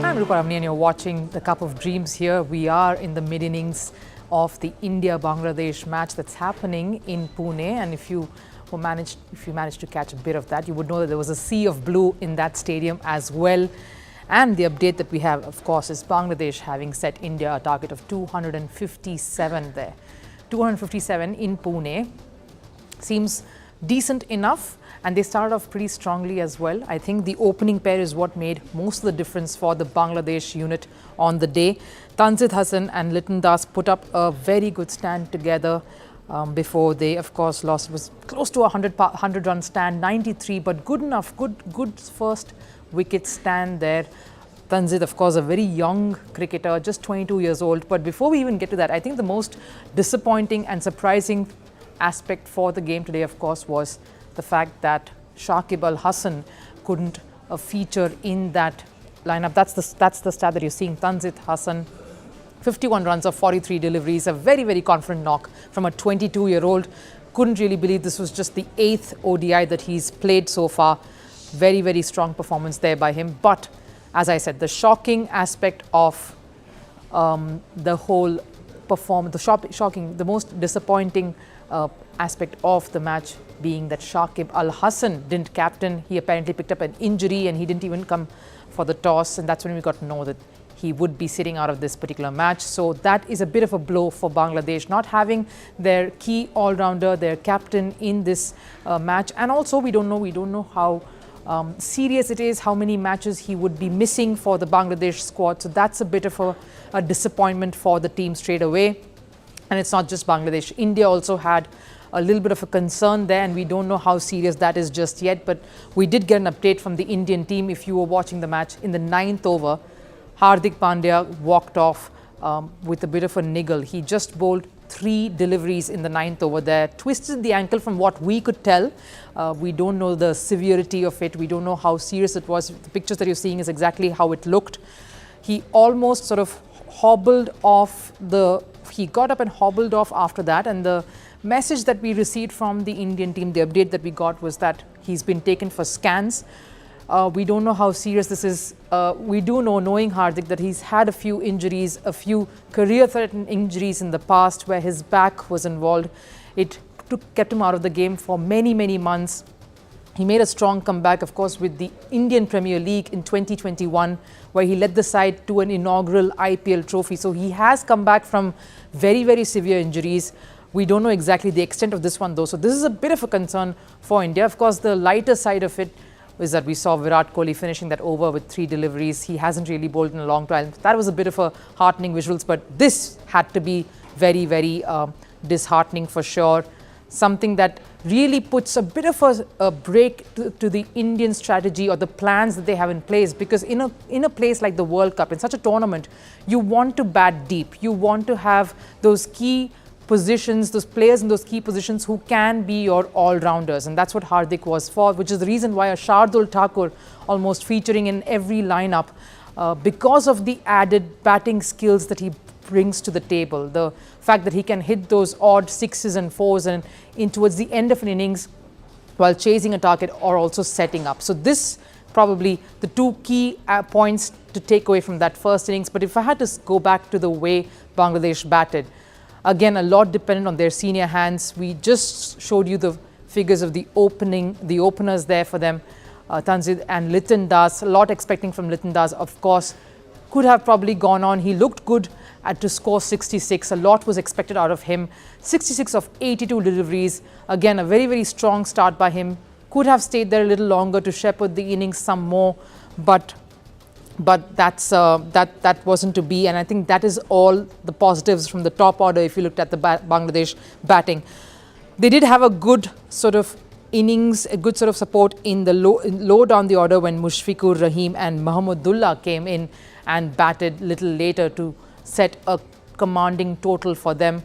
I'm Rupha and you're watching the Cup of Dreams here. We are in the mid-innings of the India-Bangladesh match that's happening in Pune, and if you managed to catch a bit of that, you would know that there was a sea of blue in that stadium as well. And the update that we have, of course, is Bangladesh having set India a target of 257 there. 257 in Pune seems decent enough, and they started off pretty strongly as well. I think the opening pair is what made most of the difference for the Bangladesh unit on the day. Hasan and Liton Das put up a very good stand together before they, of course, lost. It was close to a 100-run stand, 93, but good enough, good first wicket stand there. Tanzid, of course, a very young cricketer, just 22 years old. But before we even get to that, I think the most disappointing and surprising aspect for the game today, of course, was the fact that Shakib Hasan couldn't feature in that lineup. That's the stat that you're seeing. Tanzid Hasan, 51 runs of 43 deliveries, a very, very confident knock from a 22-year-old. Couldn't really believe this was just the 8th ODI that he's played so far. Very, very strong performance there by him. But as I said, the shocking aspect of the whole performance, the most disappointing aspect of the match being that Shakib Hasan didn't captain. He apparently picked up an injury and he didn't even come for the toss, and that's when we got to know that he would be sitting out of this particular match. So that is a bit of a blow for Bangladesh, not having their key all-rounder, their captain in this match. And also we don't know how serious it is, how many matches he would be missing for the Bangladesh squad. So that's a bit of a disappointment for the team straight away. And it's not just Bangladesh. India also had a little bit of a concern there, and we don't know how serious that is just yet. But we did get an update from the Indian team. If you were watching the match, in the 9th over, Hardik Pandya walked off with a bit of a niggle. He just bowled 3 deliveries in the 9th over there, twisted the ankle from what we could tell. We don't know the severity of it. We don't know how serious it was. The pictures that you're seeing is exactly how it looked. He almost sort of hobbled off he got up and hobbled off after that, and the message that we received from the Indian team, the update that we got, was that he's been taken for scans. We don't know how serious this is. We do know, knowing Hardik, that he's had a few injuries, a few career-threatening injuries in the past where his back was involved. It kept him out of the game for many, many months. He made a strong comeback, of course, with the Indian Premier League in 2021, where he led the side to an inaugural IPL trophy. So he has come back from very, very severe injuries. We don't know exactly the extent of this one, though. So this is a bit of a concern for India. Of course, the lighter side of it is that we saw Virat Kohli finishing that over with 3 deliveries. He hasn't really bowled in a long time. That was a bit of a heartening visuals, but this had to be very, very disheartening for sure. Something that really puts a bit of a break to the Indian strategy or the plans that they have in place, because in a place like the World Cup, in such a tournament, you want to bat deep. You want to have those key positions, those players in those key positions who can be your all-rounders, and that's what Hardik was for, which is the reason why a Shardul Thakur almost featuring in every lineup because of the added batting skills that he brings to the table. The fact that he can hit those odd 6s and 4s and in towards the end of an innings while chasing a target or also setting up. So this probably the 2 key points to take away from that first innings. But if I had to go back to the way Bangladesh batted, again, a lot dependent on their senior hands. We just showed you the figures of the openers there for them, Tanzid and Liton Das. A lot expecting from Liton Das, of course. Could have probably gone on. He looked good to score 66. A lot was expected out of him. 66 of 82 deliveries. Again, a very, very strong start by him. Could have stayed there a little longer to shepherd the innings some more, but that wasn't to be. And I think that is all the positives from the top order. If you looked at the Bangladesh batting, they did have a good sort of innings, a good sort of support in the low down the order when Mushfiqur Rahim and Mahmudullah came in and batted little later to set a commanding total for them.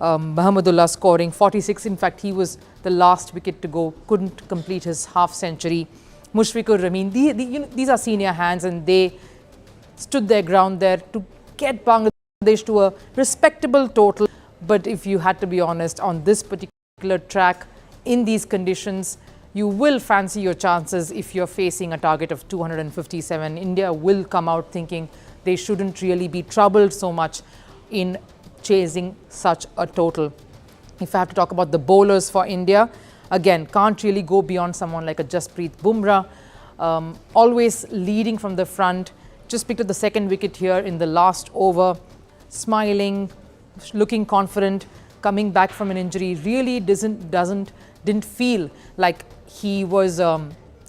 Mahmudullah scoring 46. In fact, he was the last wicket to go, couldn't complete his half-century. Mushfiqur Rahim, these are senior hands, and they stood their ground there to get Bangladesh to a respectable total. But if you had to be honest, on this particular track, in these conditions, you will fancy your chances if you're facing a target of 257. India will come out thinking they shouldn't really be troubled so much in chasing such a total. If I have to talk about the bowlers for India, again, can't really go beyond someone like a Jasprit, Bumrah, always leading from the front. Just picked up the second wicket here in the last over, smiling, looking confident, coming back from an injury. Really didn't feel like he was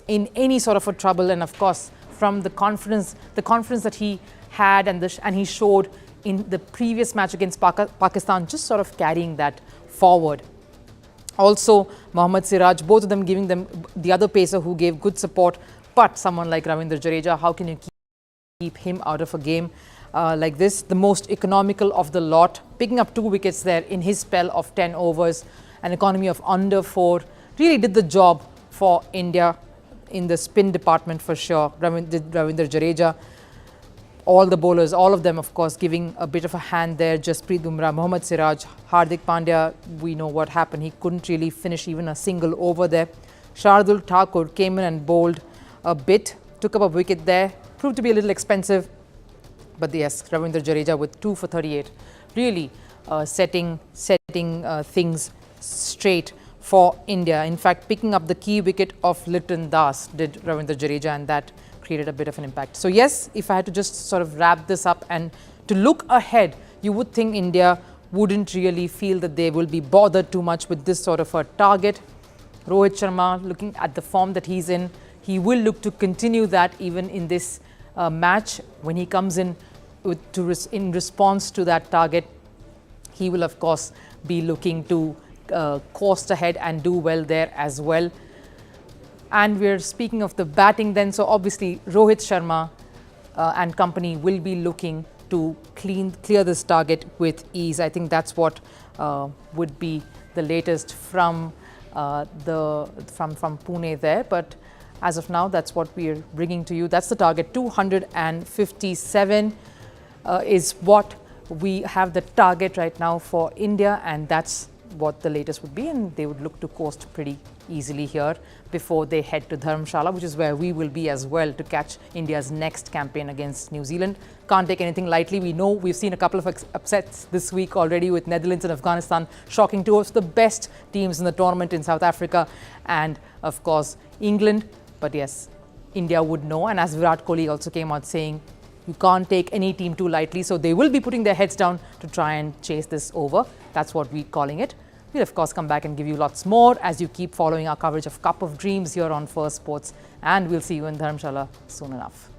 in any sort of a trouble. And of course, from the confidence that he had and he showed in the previous match against Pakistan, just sort of carrying that forward. Also, Mohammad Siraj, both of them giving them the other pacer who gave good support. But someone like Ravindra Jadeja, how can you keep him out of a game like this? The most economical of the lot, picking up 2 wickets there in his spell of 10 overs, an economy of under 4. Really did the job for India in the spin department for sure. Ravindra Jadeja, all the bowlers, all of them, of course, giving a bit of a hand there. Jasprit Bumrah, Mohammad Siraj, Hardik Pandya, we know what happened. He couldn't really finish even a single over there. Shardul Thakur came in and bowled a bit, took up a wicket there, proved to be a little expensive. But yes, Ravindra Jadeja with 2 for 38, really setting things straight for India. In fact, picking up the key wicket of Litton Das did Ravindra Jadeja, and that created a bit of an impact. So yes, if I had to just sort of wrap this up and to look ahead, you would think India wouldn't really feel that they will be bothered too much with this sort of a target. Rohit Sharma, looking at the form that he's in, he will look to continue that even in this match. When he comes in in response to that target, he will of course be looking to coast ahead and do well there as well. And we're speaking of the batting then, so obviously Rohit Sharma and company will be looking to clear this target with ease. I think that's what would be the latest from Pune there. But as of now, that's what we're bringing to you. That's the target. 257 is what we have the target right now for India, and that's what the latest would be, and they would look to coast pretty easily here before they head to Dharamshala, which is where we will be as well to catch India's next campaign against New Zealand. Can't take anything lightly. We know we've seen a couple of upsets this week already with Netherlands and Afghanistan, shocking two of the best teams in the tournament in South Africa and of course England. But yes, India would know, and as Virat Kohli also came out saying, you can't take any team too lightly, so they will be putting their heads down to try and chase this over. That's what we're calling it. We'll of course come back and give you lots more as you keep following our coverage of Cup of Dreams here on First Sports, and we'll see you in Dharamshala soon enough.